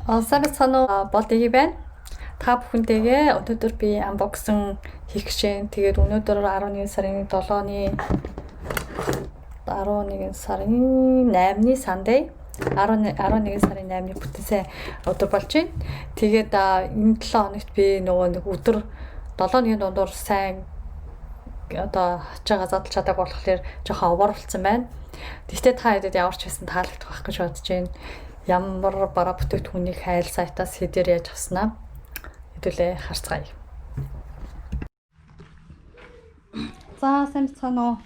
Сайн байна уу? Бодгийг байна. Та бүхэнтэйгээ өнөөдөр би unboxing хийх гэж байна. Тэгээд өнөөдөр 11 сарын 7-ны 8-ны Sunday 11 сарын 8-ны бүтэнсэ өдөр болж байна. Тэгээд энэ 7 хоногт би нөгөө нэг өдөр 7-ны дундуур сайн одоо хажаага задлж чадаагүй болохоор жоохон овоорлцсон байна. Гэхдээ та хэдэд ямар ч байсан таалагдах байх гэж бодож байна. Ямар бараа бүтээгдэхүүнийг хайл сайтаас хэдээр яаж авснаа хэдүүлээ харцгаая. За сайн байна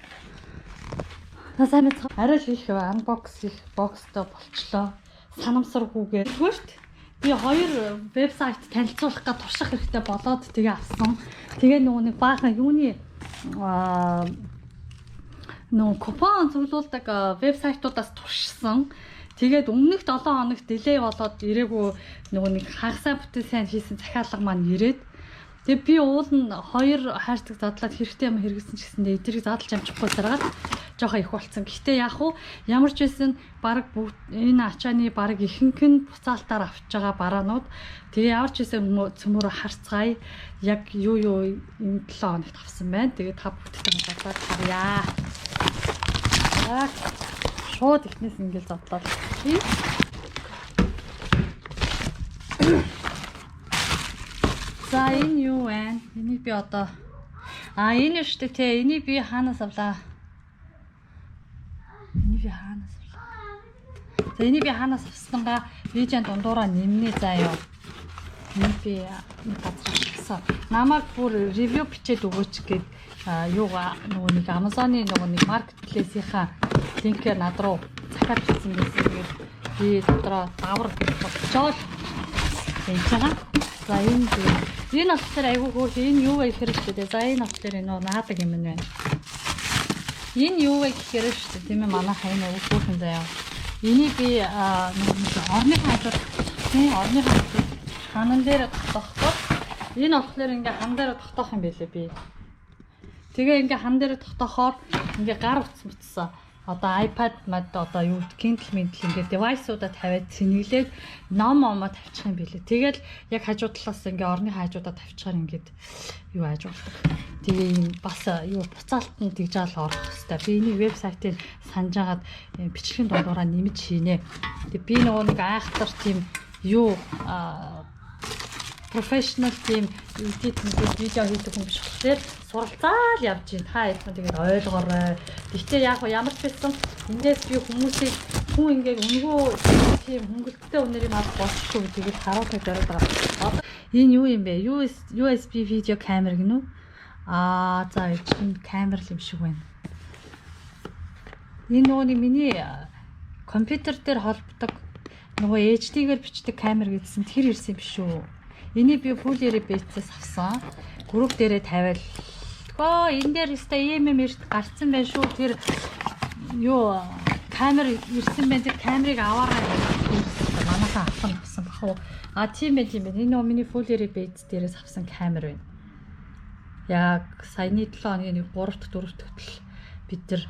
уу? Арай л их unbox их бокстой болчлоо. Санамсаргүйгээр. Тэгвэрт би хоёр вебсайт танилцуулах гэж турших хэрэгтэй болоод тэгээ авсан. Тэгээ нөгөө нэг баахан юуны нөгөө купон зөвлүүлдэг вебсайтуудаас туршсан. Тэгээд өмнөх 7 хоногт дилей болоод ирээгүй нөгөө нэг хагасаа бүтээл сайн хийсэн захиалга маань ирээд тэгээд би уул нь 2 хайрцаг задлаад хэрэгтэй юм хэрэгсэн ч гэсэндээ эдрийг задлж амжихгүй саргаад жоохон их болцсон. Гэхдээ яг уу ямар ч байсан баг энэ ачааны баг ихэнх нь буцаалтаар авч байгаа бараанууд тэгээ ямар ч байсан цөмөрө харцгаая. Яг юу энэ 7 хоногт авсан байна. Тэгээд та бүтээн задлаад харъя. Шууд ихнээс ингээл задлаад чи. За энэ юу вэ? Энийг би одоо энэ шүү дээ. Энийг би хаанаас авлаа? За энийг би хаанаас авснангаа видеоны дундуураа нэмнэ заяа. Энийг би газар шигсэн. Намайг бүр ревю бичээд өгөөч гээд юугаа нөгөө нэг Amazon-ы нөгөө нэг маркетплейсийнхаа линкээр над руу захиалж бичсэн байсан. Тэгээд би дотроо давар болчоод хийж байгаа. За энэ болохоор айгүй хөөх энэ юу вэ гэхээр шүү дээ. За энэ болохоор энэ наадаг юм байна. Энэ юу вэ гэхээр шүү дээ. Тийм ээ манай хайн айгүй хөөхөн заяа. Энийг би орны хажууд ханан дээр тогтооход энэ болохоор ингээ хан дээр тогтоох юм байлээ би. Тэгээ ингээ хан дээр тогтоохоор ингээ гар утсан. Одоо iPad мад одоо юу Kindle ингээ девайсуудаа тавиад цэнэглээд ном тавьчих юм билээ. Тэгэл яг хажуу талаас ингээ орны хажуудаа тавьчихаар ингээд юу хайж болдог. Тэгээ юм бас юу буцаалтанд тэгжаал орох хэвээр. Би энийг вебсайтыг санаж агаад бичлэгийн дундуураа нэмж хийнэ. Тэгээ би нөгөө нэг айхтар тийм юу профешнл тийм эдит видео хийдэг юм биш болохоор суралцаал явж байна. Та яах вэ тэгээд ойлгоорой. Гэхдээ яг ямар ч байсан эндээс би хүмүүсийг хүн ингээд өнгөө тийм хөнгөлөлттэй үнээр юм авах болчихгүй тэгээд харуулах зориод байгаа. Энэ юу юм бэ? USB видео камер гэнэ үү? За энэ камер л юм шиг байна. Энэ нөгөө миний компьютер дээр холбодог нөгөө HD-гээр бичдэг камер гэдсэн тэр ирсэн биш үү? Энийг би Fully Base-ээс авсан. Групп дээрээ тавиал. Энэ дээр өстой EMM гарцсан байх шүү. Тэр юу камер ирсэн байх. Тэр камерыг аваарай. Манайхаа авсан бах уу. Тийм ээ. Энэ нөгөө миний Fully Base дээрээс авсан камер байна. Яг саяны 7 хоногийн 3-4 төтөл бид нар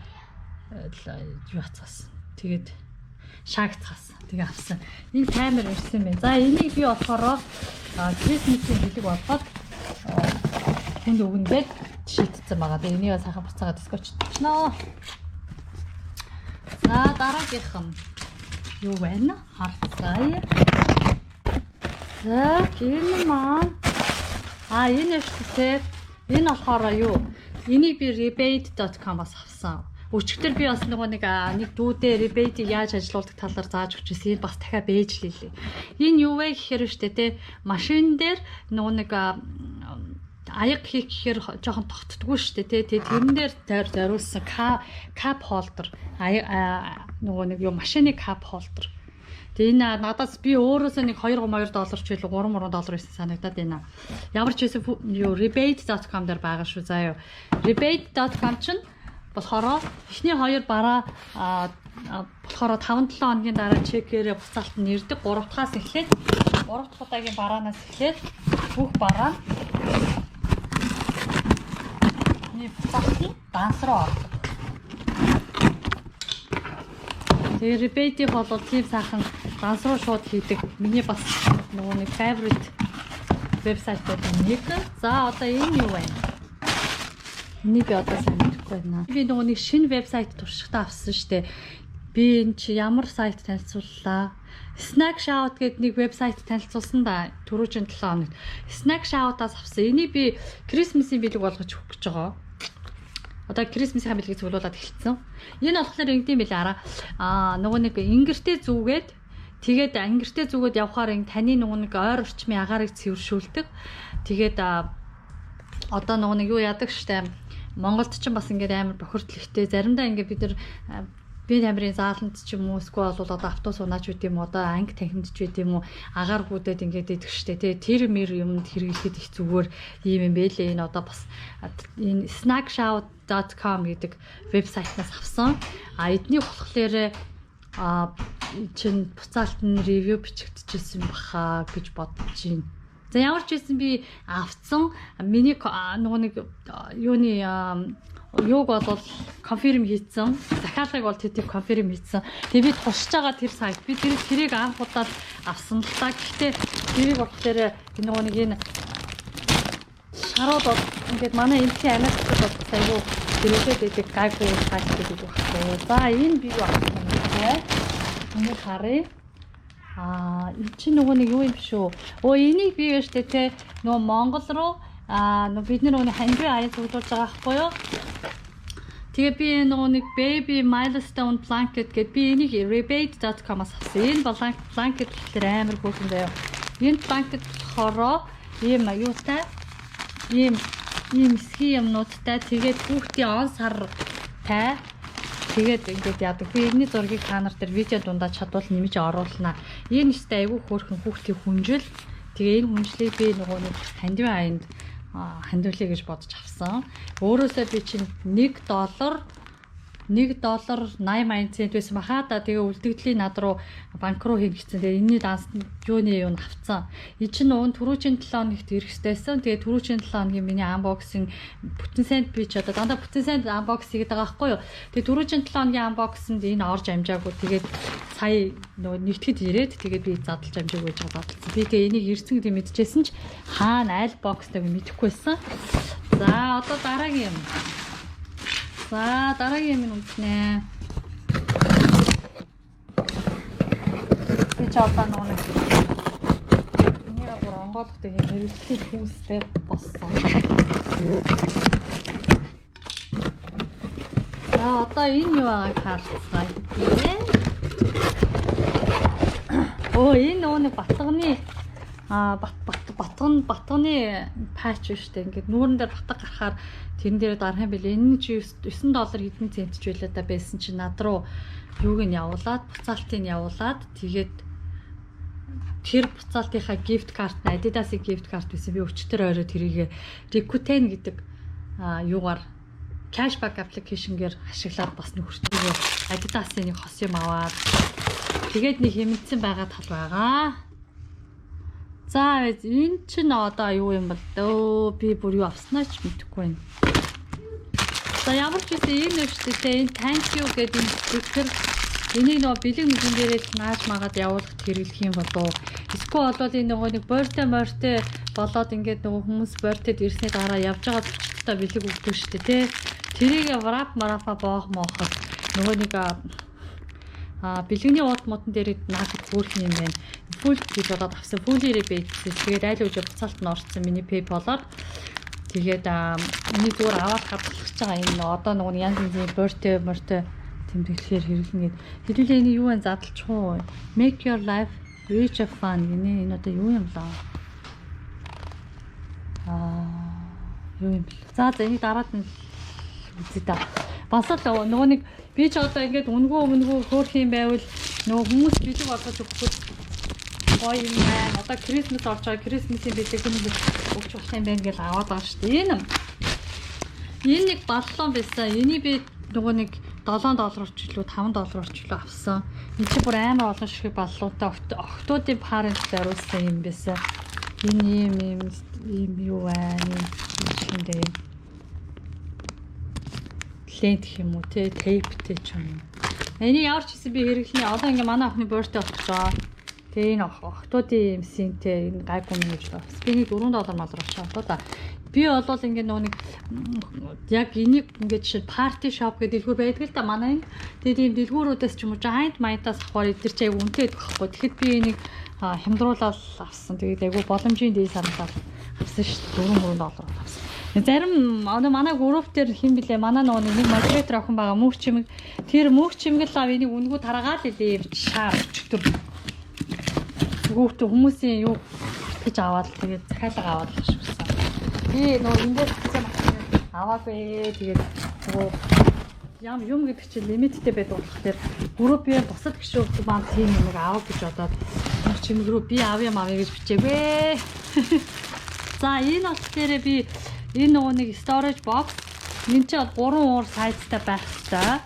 юу хацсан. Тэгээд шаагцсан. Тэгээ авсан. Энэ камер ирсэн байна. За энийг би болохоор Christmas-ийн билег болгоод хүнд өгнө гэж шийдсэн байгаа. Тэгээ энийг сайхан буцаагаад дискоччихноо. За дараагийнх нь юу байна? Харцгаая. За энэ маань энэ шүү. Энэ болохоор юу? Энийг би rebate.com-аас авсан. Өчигдөр би бас нэг дүүдээ rebate яаж ажилуулдаг талаар зааж өгчээсэн. Бас дахиад бэж лээ. Энэ юу вэ гэхээр штэ те машин дээр нэг аяг хийх гэхээр жоохон тогтдгүй штэ те тэрэн дээр зориулсан cap holder нэг юу машины cap holder. Тэгээ энэ надаас би өөрөөсөө нэг $2 ч илүү $3 байсан санагдаад байна. Ямар ч байсан юу rebate.com дээр байгаа шүү заа юу. Rebate.com чинь болохоор эхний 2 бараа болохоор 5-7 хоногийн дараа чекээрээ буцаалт нь ирдэг. 3 дахаас эхлээд 3 дахь удаагийн бараанаас эхлээд бүх бараа буцаалт нь данс руу ордог. Тэгээ rebate-ийг бол тийм сайхан ганц руу шууд хийдэг. Миний бас нөгөө нэг favorite вебсайтууд нэг. За одоо энэ юу вэ? Энийг би одоо сайн мэдэхгүй байна. Би нөгөө нэг шинэ вебсайт туршихтаа авсан шүү дээ. Би энэ чи ямар сайт танилцууллаа? Snack Shout гэдэг нэг вебсайт танилцуулсан да түрүүчийн 7 хоногт. Snack Shout-аас авсан. Энийг би Christmas-ийн бэлэг болгож өгөх гэж байгаа. Одоо Christmas-ийн бэлгийг цуглуулад эхэлсэн. Энэ болохоор ингэдэм билээ араа. Нөгөө нэг ингэртэй зүгээд тэгээд ингэртэй зүгээд явхаар таны нөгөө нэг ойр орчмын агаарыг цэвэршүүлдэг. Тэгээд одоо нөгөө нэг юу яадаг штэ. Монголд ч бас ингээд амар бохирдол ихтэй. Заримдаа ингээд бид нар би тамирын зааланд ч юм уу эсвэл бол одоо автобус унаач үт юм одоо анги танхимд ч үт юм уу агаар гүдэд ингээд идэх штэ тий тэр мэр юмд хэрэглэхэд их зүгээр ийм юм бэлээ. Энэ одоо бас энэ snackshout.com гэдэг вебсайтнаас авсан. Эдний болохоор чин буцаалт нь ревю бичигдчихсэн баха гэж бодож байна. За ямар ч байсан би авцсан. Миний нөгөө нэг юуны юуг бол конфирм хийцэн. Захиалгыг бол тэтгэв конфирм хийцэн. Тэгээ би тусч байгаа тэр сайт. Би тэрийг анх удаад авсан л та. Гэхдээ тэрийг болохоор нөгөө нэг энэ шарууд бол ингээд манай эмчийн амиас бол айгүй хэрэглээд байдаг гайгүй сайт гэдэг багтаа. За энэ би юу авсан юм бэ? Энийг харъя. Энэ чи нөгөө нэг юу юм шүү. Энийг би яаж тэ нөгөө Монгол руу бид нар нөгөө хандив аян цуглуулж байгаа байхгүй юу? Тэгээ би нөгөө нэг baby milestone blanket гэдэг би энийг rebate.com-аас авсан. Энэ blanket болохоор амар хөөрхөн заяа. Энэ blanket болохоор ийм аюутай ийм эсхий юмнуудтай тэгээд хүүхдийн он сартай тэгээд ингээд яадаг. Би энэний зургийг та нар дээр видео дундаа чадвал нэмж оруулнаа. Энэ нэстэй айгүй хөөрхөн хүүхдийн хүнжил. Тэгээ энэ хүнжлийг би нөгөө нэг хандив аянд хандивлаа гэж бодож авсан. Өөрөөсөө би чинь $1 $1.80 цент байсан баха да. Тэгээ үлдэгдлийн над руу банк руу хийнэ гэсэн. Тэгээ энэний данс юуны юу авцсан. Энэ чинь уун түрүүчийн 7 хоногт ирэхтэйсэн. Тэгээ түрүүчийн 7 хоногийн миний unboxing бүтэн санд би ч одоо дандаа бүтэн санд unbox хийгээд байгаа байхгүй юу. Тэгээ түрүүчийн 7 хоногийн unboxing-д энэ орж амжаагүй. Тэгээд сая нөгөө нэгтгэд ирээд тэгээд би задлж амжаагүй гэж бодлоо. Би тэгээ энийг ирсэн гэдэг мэдчихсэн ч хаана аль бокстайг мэдэхгүйсэн. За одоо дараагийн юм. За дараагийн юм үзнэ. Би ч одоо нэг нэг онгойлготой хэрэглэх хүмүүстэй болсон. За одоо энэ юу байгааг харцгаая. Энэ нэг батганы батганы патч шүү дээ. Ингээд нүүрэн дээр батга гарахаар тэрэн дээр дарах юм бэлээ. Энэ чи $9 хэдэн цент ч байлаа да байсан чи над руу юуг нь явуулаад буцаалтыг явуулаад тэгээд тэр буцаалтынхаа gift card Adidas-ийн gift card байсан. Би өчтөр орой тэрийг Rakuten гэдэг юугаар cashback application-гээр ашиглаад бас нөхөртгөө Adidas-ийн нэг хос юм аваад тэгээд нэг хэмнэцэн байгаа тал байгаа. За энэ чинь одоо юу юм бол дөө би бүр юу авснаа ч мэдэхгүй байна. За ямар ч үсэн энэ нэрштэй энэ thank you гэдэг энэ стикер энийг нөгөө бэлэг нэгэн дээрээ нааж магаад явуулахад хэрэглэх юм болов. Эсвэл бол энэ нөгөө нэг бортой болоод ингээд нөгөө хүмүүс бортод ирсний дараа явж байгаа зочдтой бэлэг өгдөг шүү дээ тий. Тэрийг wrap марафа боох моохот нөгөө нэг бэлгэний ууд модон дээр наахад хөөрхөн юм байна. Full гэж бодоод авсан. Full-ээрээ бэйдсэн. Тэгээд айл үжи буцаалт нь орсон миний PayPal-оор. Тэгээд миний зүгээр аваад хадгалж байгаа энэ одоо нөгөө янз янзын бортой тэмдэглэхээр хэрэглэнэ гэд. Хэдүүлээ энэ юу вэ задлчих уу? Make your life rich and fun гинэ. Энэ одоо юу юм лаа? Юу юм бэ? За энийг дараад нь үзье та. Бас л нөгөө нэг би ч одоо ингээд үнгөө хөөх юм байвал нөгөө хүмүүс бэлэг болгож өгөхөд гоё юм байна. Одоо Christmas орж байгаа. Christmas-ийн бэлэг хүмүүс өгч болох юм байна гэж аваад байгаа шүү дээ. Энэ нэг баллон байсан. Энийг би нөгөө нэг $7 ч илүү $5 ч илүү авсан. Энэ чи бүр амар олон шиг баллуутай октоодын парент зориулсан юм байсан. Энэ ийм юу байна? Энэ дээр лент гэх юм уу те тейптэй ч юм. Энийг ямар ч хэсэг би хэрэглэнэ. Одоо ингээ манай охины birthday болчихлоо. Тэгээ энэ охтуудын юмсинтэй энэ гайгүй юм гэж байна. Би $4 малрах шаардаа да. Би болвол ингээ нэг яг энийг ингээ жишээ party shop гэдэг дэлгүүр байдаг л да манай энэ. Тэгээд ийм дэлгүүрүүдээс ч юм уу giant майдаас авахаар эдгэр чи айгу үнэтэй байхгүй. Тэгэхэд би энийг хямдруулаад авсан. Тэгээд айгу боломжийн дэй санагдаад авсан шүү дээ. $4 авсан. Зарим манай групп дээр хэн блэ манай нэг модератор охин байгаа мөнх чимэг тэр мөнх чимэг л энийг үнгүү тараагаад илээ шаар өчтөр гүүхт хүмүүсийн юу гэж аваад тэгээд захиалга аваад л швэрсэн. Би ингээд хэсэг аваагүй тэгээд юм гэдэг чинь лимиттэй байдаг болох тэр группийн бусад гишүүд маань тийм нэг авах гэж бодоод мөнх чимэг рүү би авъя гэж бичээгүй. За энэ бол тэрэ би энэ нэг storage box энэ ч 3 уур сайзтай байх хэрэгтэй.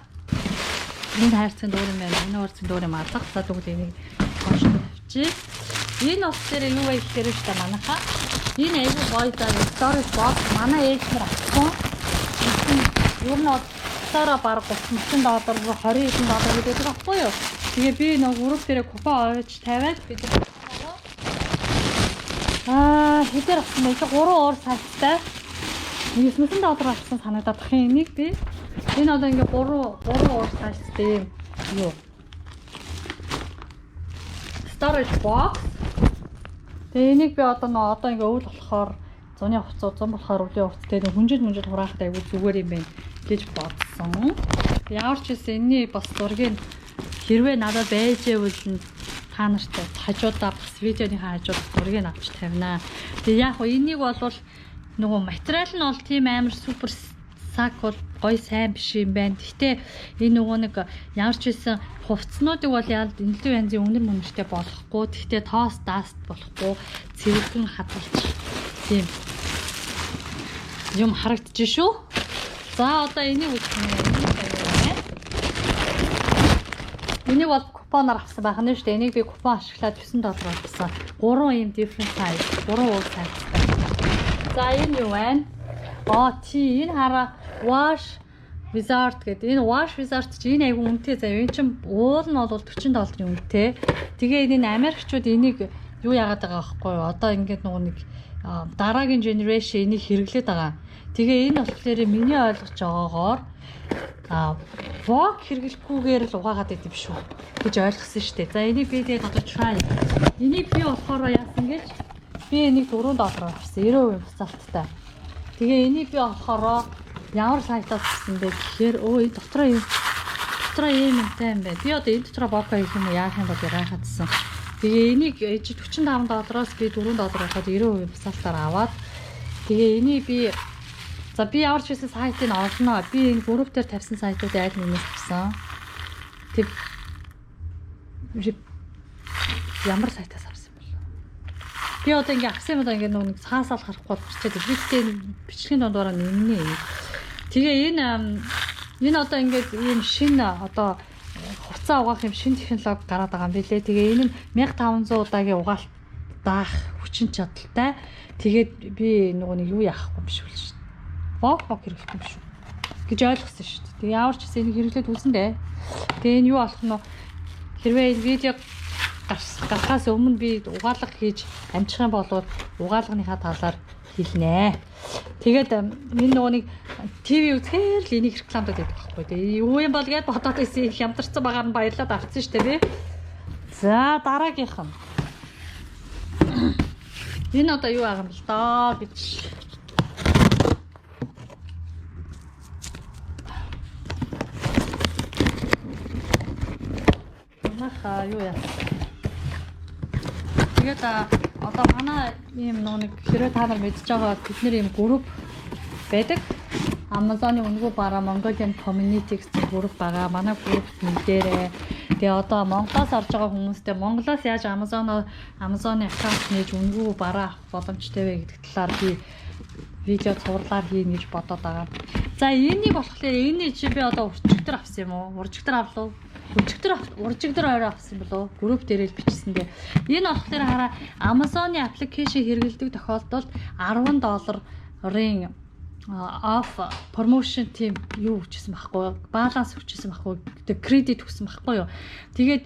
Энэ хайрцаг дүүр юм байна. Энэ хайрцаг дүүр юм алах. За тэгвэл энийг хоош тавьчих. Энэ ус дээр юу вэ гэхээр шүү дээ манайхаа. Энэ айгүй гоё даа storage box манай ээж нар авсан. Юу нь $30 баг $30 руу $20 гэдэг байхгүй юу? Тэгээ би нэг групп дээр купон оож тавиад бид хэдэр авсан бэ? 3 уур сайзтай. $9 авсан санагдаад бах юм энийг би. Энэ одоо ингээ 3 уур сайзтай юм. Storage box. Тэгээ энийг би одоо ингээ өвөл болохоор зуны хувцас, зун болохоор өвлийн хувцастэй хүнжил хураахад айгүй зүгээр юм байна гэж бодсон. Ямар ч үсэн энэний бас зургийг хэрвээ надад байж байвал та нартай хажуудаа бас видеоны хажууд зургийг авч тавина. Тэгээ яг хөө энийг болвол нөгөө материал нь бол тийм амар супер сак бол гоё сайн биш юм байна. Гэхдээ энэ нөгөө нэг ямар ч байсан хувцснуудыг бол ялд энэлийн янзын үнэр мөнөртэй болохгүй. Гэхдээ тоос даст болохгүй. Цэвэрхэн хадгалж тийм юм харагдаж шүү. За одоо энийг үзснэ. Энийг бол купоноор авсан байх нь шүү дээ. Энийг би купон ашиглаад $9 авсан. 3 юм different size, 3 уур сайзтай. За энэ юу вэ? Энэ хараа Wash Wizard гэдэг. Энэ Wash Wizard чинь энэ айгүй үнэтэй заяа. Энэ чинь уул нь бол $40 үнэтэй. Тэгээ энэ Америкчууд энийг юу яагаад байгаа байхгүй юу? Одоо ингээд нэг дараагийн generation энийг хэрэглээд байгаа. Тэгээ энэ болохоор миний ойлгож байгаагаар вок хэрэглэхгүйгээр л угаагаад байд юм шүү гэж ойлгосон шүү дээ. За энийг би тэгээд одоо try. Энийг би болохоор яасан гэж би энийг $4 авсан. 90% буцаалттай. Тэгээ энийг би болохоор ямар сайтаас авсан бэ гэхээр энэ дотроо ийм юмтай юм байна. Би одоо энэ дотроо бока хийх юм уу яах юм бол гайхацсан. Тэгээ энийг $45-аас би $4 аваад 90% буцаалтаар аваад тэгээ энийг би ямар ч байсан сайтыг олно. Би энэ групп дээр тавьсан сайтууд аль нэгээс авсан. Тэг ямар сайтаас авсан бэ? Би одоо ингээ авсан юм одоо ингээ нэг цаасаал харахгүй болчиход бидтэй бичлэгийн дундаараа нэмнэ. Тэгээ энэ одоо ингээд ийм шинэ одоо хуцаа угаах юм шинэ технологи гараад байгаа юм билэ. Тэгээ энэ нь 1500 удаагийн угаалт даах хүчин чадалтай. Тэгээд би нэг юу яахгүй юм шиг үлж. Бок хэрэглэх юм шүү гэж ойлгосон шүү дээ. Тэгээ ямар ч гэсэн энийг хэрэглээд үзэн дээ. Тэгээ энэ юу болох нь хэрвээ энэ видео гарахаас өмнө би угаалга хийж амжих юм бол угаалганыхаа талаар хэлнэ. Тэгээд энэ нэг ТV үзэхээр л энийг рекламадад байдаг байхгүй. Тэгээ юу юм бол гэдээ бодоод байсан хямдарсан багаар нь баярлаад авчихсан шүү дээ би. За дараагийнх нь. Энэ одоо юу байгаа юм бэл даа гэж юу яа. Тэгээд одоо манай ийм нэг хэрэг та нар мэдж байгаа бид нэр ийм групп байдаг. Amazon-ы үнэгүй бараа Mongolian Community гэсэн групп байгаа. Манай группт нэрээ. Тэгээ одоо Монголоос орж байгаа хүмүүстэй Монголоос яаж Amazon-ы аккаунт нээж үнэгүй бараа авах боломжтой вэ гэдэг талаар би видео цувралаар хийнэ гэж бодоод байгаа. За энийг болохоор энэ чи би одоо урчигдэр авсан юм уу? Урчигдэр авлаа. Уржигдэр орой авсан болов групп дээр л бичсэндээ. Энэ болохоор хараа Amazon-ы аппликейшн хэрэглэдэг тохиолдолд $10-ын off promotion team юу хийсэн байхгүй баланс өгчсэн байхгүй кредит өгсөн байхгүй юу. Тэгээд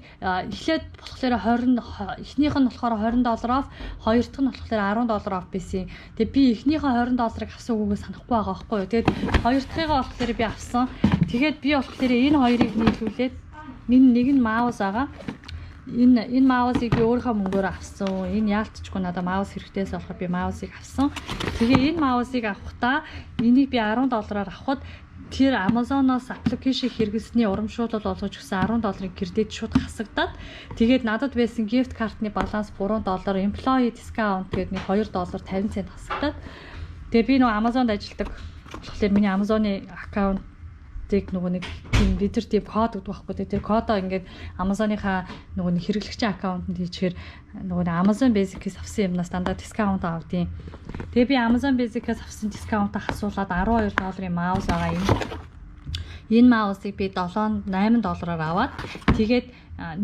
эхлээд болохоор 20 эхнийх нь болохоор $20 off, хоёр дахь нь болохоор $10 off байсан. Тэгээд би эхнийхээ $20 авсан үгээс санахгүй байгаа байхгүй юу. Тэгээд хоёр дахьыгаа болохоор би авсан. Тэгээд би болохоор энэ хоёрыг нийлүүлээд нэг нь маус байгаа. Энэ маусыг би өөрийнхөө мөнгөөр авсан. Энэ яалтчгүй надад маус хэрэгтэйс болохоор би маусыг авсан. Тэгээ энэ маусыг авахдаа энийг би $10-аар авахад тэр Amazon-оос аппликейшн хэрэглэсний урамшуулал болгож өгсөн $10-ын кредит шууд хасагдаад тэгээд надад байсан gift card-ны баланс $3, employee discount гэдэг нэг $2.50 хасагдаад тэгээ би нөгөө Amazon-д ажилладаг болохоор миний Amazon-ы аккаунт тийг нөгөө нэг тийм бид нар тийм код өгдөг байхгүй тэр кодоо ингээд Amazon-ийнхаа нөгөө нэг хэрэглэгчийн аккаунтанд хийчихээр нөгөө Amazon Basic-ээс авсан юмнаас дандаа дискаунт авдیں۔ Тэгээ би Amazon Basic-ээс авсан дискаунтаа хасуулаад $12 маус байгаа юм. Энэ маусыг би $8-аар аваад тэгээд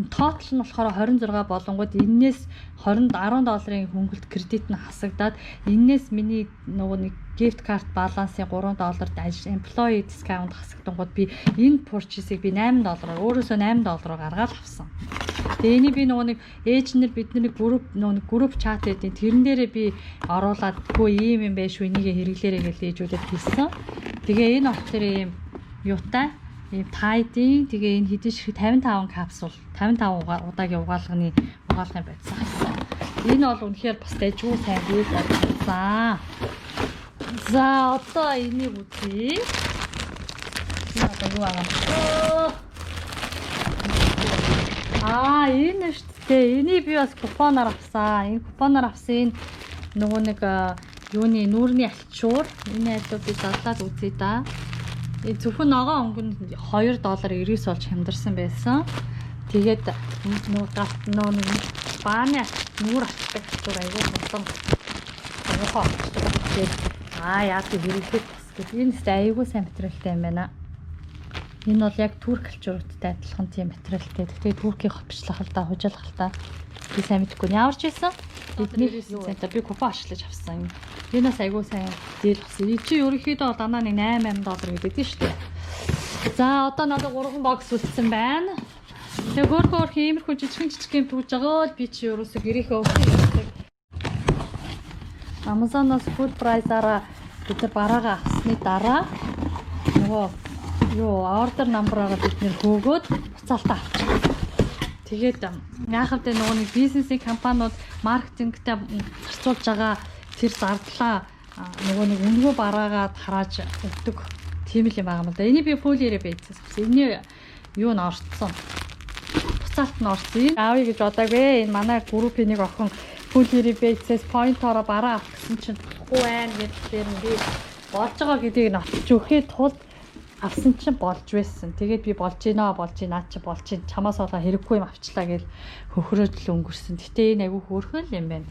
total нь болохоор 26 болонгууд энээс $10 хөнгөлт кредит нь хасагдаад энээс миний нөгөө нэг gift card балансын $3 employee discount хасагдангууд би энэ purchase-ийг би $8-аар өөрөөсөө $8-аар гаргаад авсан. Тэгээ энийг би нөгөө нэг ээж нар бид нарыг group chat гэдэг тэрэн дээрээ би оруулаад гоо ийм юм байж шүү энийг хэрэглээрэй гэж ээжүүдэд хэлсэн. Тэгээ энэ болохоор ийм юутай ийм тайдын тэгээ энэ хэдэн шиг 55 капсул 55 удаагийн угаалгын байцсан. Энэ бол үнэхээр бас дэжгүй сайн бий болсон. За одоо энийг үзье. Энэ одоо юу аа энэ шүү дээ. Энийг би бас купоноор авсан. Энэ купоноор авсан нөгөө нэг юуны нүүрний альчуур. Энэ альчуур би задлаад үзье да. Зөвхөн ногоон өнгөнд $2 эргэс болж хямдарсан байсан. Тэгээд нөгөө бааны нүүр ачдаг альчуур айгүй хурдан. Яа тий хэрэглээд бас гэх энэ айгүй сайн материалтай юм байна. Энэ бол яг турк альчууруудтай адилхан тийм материалтай. Тэгтээ туркийн хөвчлөх л да хужаалах л да. Би сайн мэдэхгүй. Ямар ч байсан бидний центр би купон ашлаж авсан. Энэ бас айгүй сайн дийл болсон. Энэ чи ерөнхийдөө данаа нэг $8 гэдэг тийм шүү дээ. За одоо надад 3 бокс үлдсэн байна. Тэгээ хөөрхөн иймэрхүү жижигэн түүж байгаа л би чи ерөөсөө гэрийнхээ өгсөн. Amazon-оос full price-аараа бид нар бараагаа авсны дараа нөгөө order number-аараа бид нэр хөөгөөд буцаалтаа авчих. Тэгээд яахавдаа нөгөө нэг бизнесийн компаниуд маркетингтэй зарцуулж байгаа тэр зардлаа нөгөө нэг өнгөө бараагаа тарааж өгдөг тийм л юм байгаа юм да. Энийг би фолиэрээ байцсан. Энийг юу н орцсон. Буцаалт нь орсон. Аавь гэж бодоагүй. Энэ манай группийн нэг охин фолиэрээ байцсаас point-ороо бараа авах гэсэн чинь болохгүй байна гэдгээр нь би болж байгаа гэдгийг нь олж өгөхэд тул авсан чинь болж байсан. Тэгээд би болж гинэ чи болж чин чамаас болоо хэрэггүй юм авчлаа гэж хөхрөөд л өнгөрсөн. Гэтэ энэ айгүй хөөрхөн юм байна.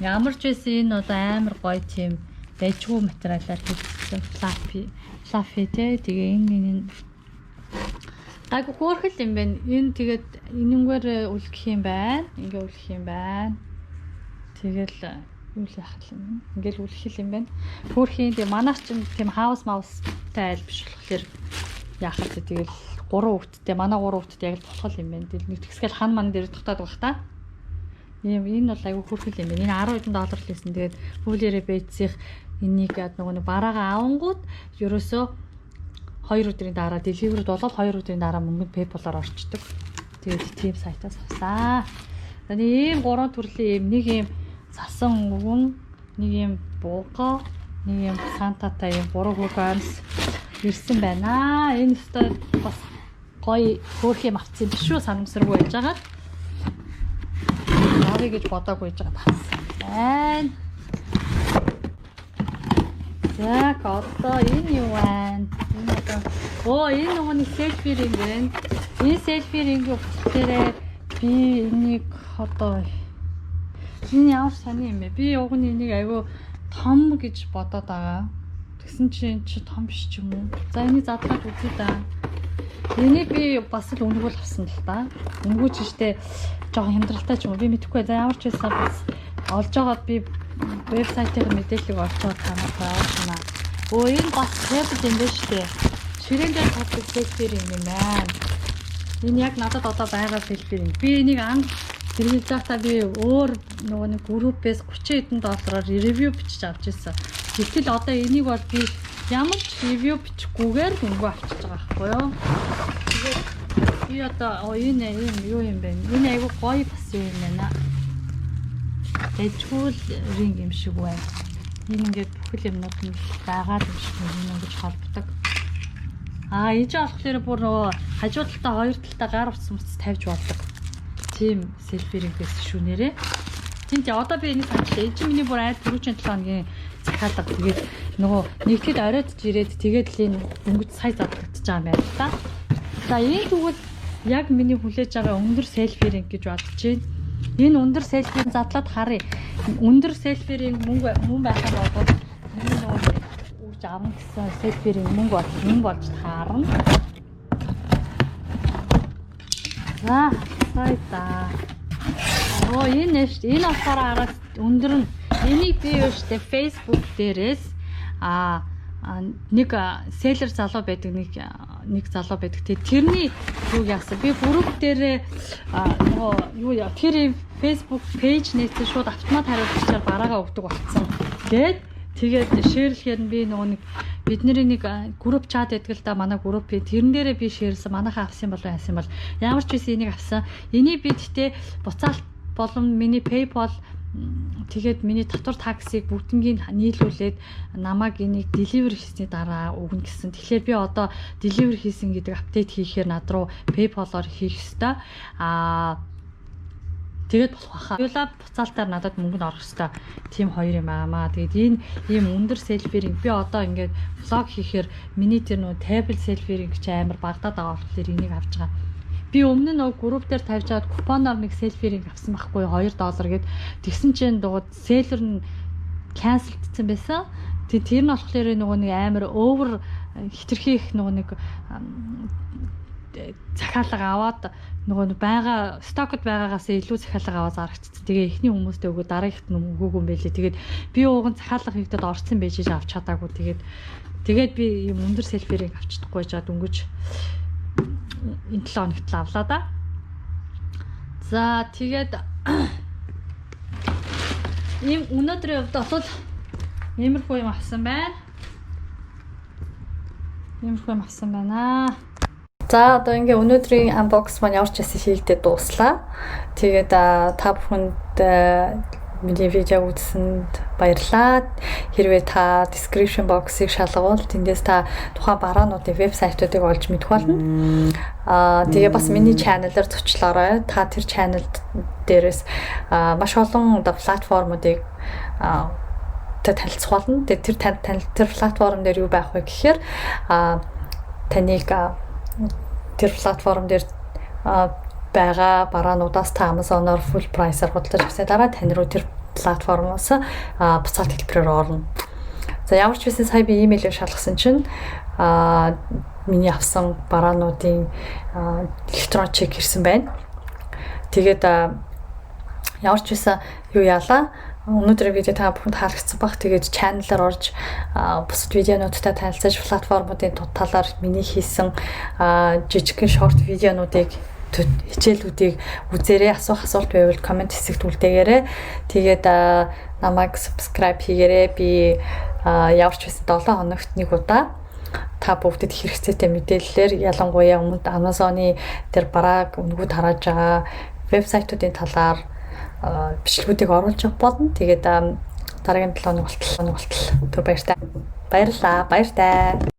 Ямар ч байсан энэ бол амар гоё тийм дэжгүй материалаар хийсэн fluffy тэгээ энэ айгүй хөөрхөн юм байна. Энэ тэгээд энэнгээр үлгэх юм байна. Ингээ үлгэх юм байна. Тэгэл юу л яах юм. Ингээл үлгэх юм байна. Хөөрхийн тийм манайч тийм хаус маустай айл биш болохоор яах вэ тэгэл 3 хүүхэдтэй манай 3 хүүхэдтэй яг л болох юм байна. Тэгэл нэг тэгсгээл хан ман дээр тогтоод байх та. Энэ бол айгүй хөөрхөн юм байна. Энэ $10 л хийсэн. Тэгээд фүүлээрээ бэйцсих энийг нөгөө нэг бараагаа авангууд ерөөсөө 2 өдрийн дараа delivery болоод 2 өдрийн дараа мөнгөнд PayPal-аар орчдөг. Тэгээд тийм сайтаас авсан. Тэгээд ийм 3 төрлийн нэг ийм сасан өвгөн, нэг ийм бууга, нэг ийм сантатай ийм 3 хөрхөнс ирсэн байна. Энэ өстой бас гоё хөөх юм авсан биш үү? Санамсаргүй байж байгаа. Авъя гэж бодоогүй байж байгаа байна. За одоо энэ юу вэ? Энэ нөгөө селфи ринг байна. Энэ селфи рингийн болохоор би энийг одоо энэ ямар сони юм бэ? Би уг нь энийг айгүй том гэж бодоод байгаа. Тэгсэн чинь том биш ч юм уу? За энийг задлаад үзье да. Энийг би бас л өнгөл авсан л та. Өнгөж штэ жоохон хямдралтай ч юм уу? Би мэдэхгүй. За ямар ч байсан бас олж байгаад би вебсайтын мэдээллийг олж аваад танаас авах Өө энэ бас тайбл юм байна шүү дээ. Ширээндээ татдаг селфир юм байна. Энэ яг надад одоо байгаа селфир юм. Би энийг анх хэрэглэхдээ би өөр нөгөө нэг группээс 30 хэдэн доллараар ревю бичиж авч ирсэн. Гэтэл одоо энийг бол би ямар ч ревю бичихгүйгээр мөнгө авчиж байгаа байхгүй юу? Тэгээд би одоо энэ юу юм бэ? Энэ айгүй гоё бас юм байна. Дэжгүүл ринг юм шиг байна. Энэ ингээд бүхэл юмнууд нь байгаа юм шиг юм ингэж холбдог. Ийж болохоор бүр нөгөө хажуу талдаа хоёр талдаа гар утас тавьж болдог. Тийм селфирингээс шүү нэрээ. Тинт одоо би энийг сануулсан. Энд чинь миний бүр айд 4-7 хоногийн захиалга. Тэгээд нөгөө нэгтгэд оройтж ирээд тэгээд л энэ өнгөц сая задлагдчихж байгаа юм байна л да. За энэ тэгвэл яг миний хүлээж байгаа өндөр селфиринг гэж бодож байна. Энэ өндөр селфиринг задлаад харъя. Өндөр селфиринг мөн байхад бол энэ нөгөө үрж авах гэсэн селфиринг мөн болж таарна. За сайта. Энэ болохоор араас өндөр нь энийг би юу штэ Facebook дээрээс нэг селлер залуу байдаг нэг залуу байдаг. Тэрний юу яасан? Би групп дээр нөгөө юу яа тэр Facebook пэйж нээсэн шууд автомат хариултаар бараагаа өгдөг болсон. Тэгээд шеэрлэхээр нь би нөгөө нэг бидний нэг групп чат байдаг л да манай групп тэрэн дээрээ би шеэрлсэн манайхаа авсан болов яасан бол ямар ч байсан энийг авсан. Энийг би тэгтээ буцаалт болон миний PayPal тэгээд миний татвар таксыг бүгднийг нийлүүлээд намайг энийг deliver хийсний дараа өгнө гэсэн. Тэгэхээр би одоо deliver хийсэн гэдэг апдейт хийхээр над руу PayPal-оор хийх ёстой. Тэгээд болох хаа. Юулаа буцаалтаар надад мөнгө нь орох ёстой. Тим хоёр юм аамаа. Тэгээд энэ ийм өндөр селфиринг би одоо ингээд влог хийхээр миний тэр нөө table селфиринг чи амар багдаад байгаа болохоор энийг авч байгаа. Би өмнө нь групп дээр тавьж аваад купоноор нэг селфиринг авсан байхгүй $2 гэд. Тэгсэн чинь дугад селлер нь cancelдсан байсан. Тэр нь болохоор нөгөө нэг амар over хитрхийх нөгөө нэг захиалга аваад нөгөө байгаа стокд байгаагаас илүү захиалга аваад зарагдчихсан. Тэгээ эхний хүмүүстээ өгөө дараагийнх нь өгөөгүй юм байлээ. Тэгээд би ууган захиалга хийгдэд орцсон байж авч чадаагүй. Тэгээд би юм өндөр селфиринг авчихдаггүй жаад өнгөж энэ 7 хоногт л авлаа да. За тэгээд ийм өнөөдрийн хувьд бол иймэрхүү юм авсан байна. За одоо ингээ өнөөдрийн unbox маань ямар ч байсан хийгдээд дуслаа. Тэгээд та бүхэнд миний видео үзсэнд баярлалаа. Хэрвээ та description box-ыг шалгавал тэндээс та тухайн бараануудын вебсайтуудыг олж мэдэх болно. Тэгээ бас миний channel-аар зочлоорой. Та тэр channel дээрээс маш олон платформуудыг танилцах болно. Тэгээ тэр платформ дээр юу байх вэ гэхээр таныг тэр платформ дээр байгаа бараануудаас та Amazon-оор full price-аар худалдаж авсны дараа тань руу тэр платформоос буцаалт хэлбэрээр орно. За ямар ч байсан сая би имэйлээр шалгасан чинь миний авсан бараануудын электрон чек ирсэн байна. Тэгээд ямар ч байсан юу яалаа өнөөдрийн видео та бүхэнд таалагдсан баг. Тэгээд channel-аар орж бусад видеонуудтай танилцаж платформуудын талаар миний хийсэн жижигхэн short видеонуудыг хичээлүүдийг үзээрэй. Асуулт байвал комент хэсэгт үлдээгээрэй. Тэгээд намайг subscribe хийгээрэй. Би ямар ч байсан 7 хоногт нэг удаа та бүгдэд хэрэгцээтэй мэдээллээр ялангуяа өмнөд Amazon-ы тэр барааг өнгөд харааж байгаа вебсайтуудын талаар бичлэгүүдийг оруулж явах болно. Тэгээд дараагийн 7 хоног болтол. Түр баяртай. Баярлалаа. Баяртай.